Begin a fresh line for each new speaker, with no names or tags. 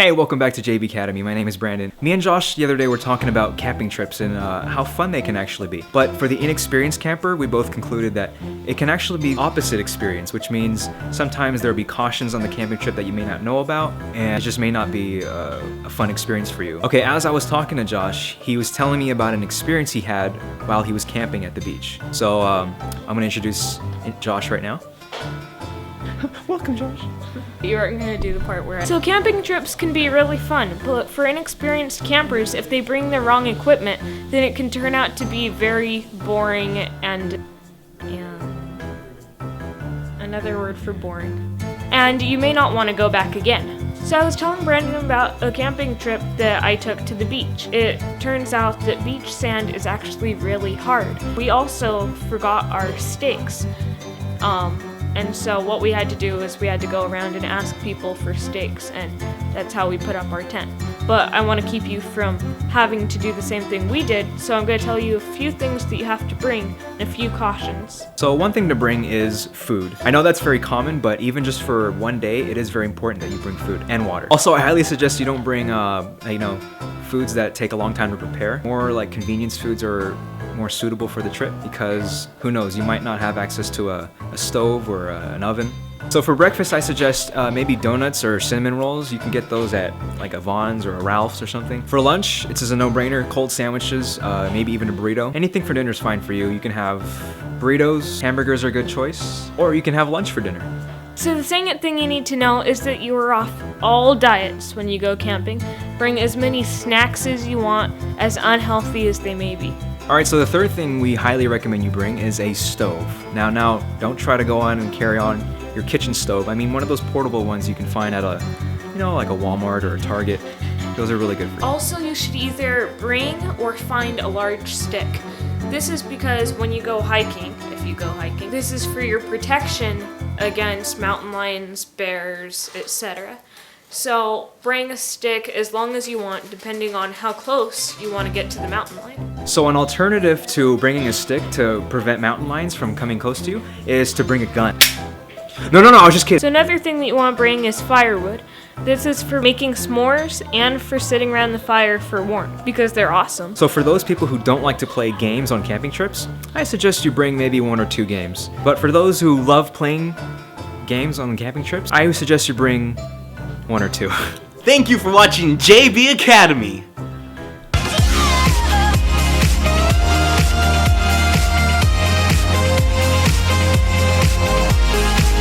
Hey, welcome back to JBAcademy. My name is Brandon. Me and Josh the other day were talking about camping trips and how fun they can actually be. But for the inexperienced camper, we both concluded that it can actually be opposite experience, which means sometimes there'll be cautions on the camping trip that you may not know about, and it just may not be a fun experience for you. Okay, as I was talking to Josh, he was telling me about an experience he had while he was camping at the beach. So I'm gonna introduce Josh right now. Welcome, Josh.
You aren't going to do the part where... So camping trips can be really fun, but for inexperienced campers, if they bring the wrong equipment, then it can turn out to be very boring and... another word for boring. And you may not want to go back again. So I was telling Brandon about a camping trip that I took to the beach. It turns out that beach sand is actually really hard. We also forgot our stakes. And so what we had to do is we had to go around and ask people for stakes, and that's how we put up our tent. But I want to keep you from having to do the same thing we did, so I'm going to tell you a few things that you have to bring and a few cautions.
So one thing to bring is food. I know that's very common, but even just for one day, it is very important that you bring food and water. Also, I highly suggest you don't bring, foods that take a long time to prepare. More like convenience foods are more suitable for the trip because who knows, you might not have access to a stove or an oven. So for breakfast, I suggest maybe donuts or cinnamon rolls. You can get those at like a Vaughn's or a Ralph's or something. For lunch, it's a no-brainer. Cold sandwiches, maybe even a burrito. Anything for dinner is fine for you. You can have burritos, hamburgers are a good choice, or you can have lunch for dinner.
So the second thing you need to know is that you are off all diets when you go camping. Bring as many snacks as you want, as unhealthy as they may be.
Alright, so the third thing we highly recommend you bring is a stove. Now, don't try to go on and carry on your kitchen stove. I mean, one of those portable ones you can find at like a Walmart or a Target. Those are really good for you.
Also, you should either bring or find a large stick. This is because when you go hiking, if you go hiking, this is for your protection against mountain lions, bears, etc. So bring a stick as long as you want, depending on how close you want to get to the mountain lion.
So an alternative to bringing a stick to prevent mountain lions from coming close to you is to bring a gun. No, I was just kidding.
So another thing that you want to bring is firewood. This is for making s'mores and for sitting around the fire for warmth, because they're awesome.
So for those people who don't like to play games on camping trips, I suggest you bring maybe 1 or 2 games. But for those who love playing games on camping trips, I would suggest you bring 1 or 2.
Thank you for watching JBAcademy.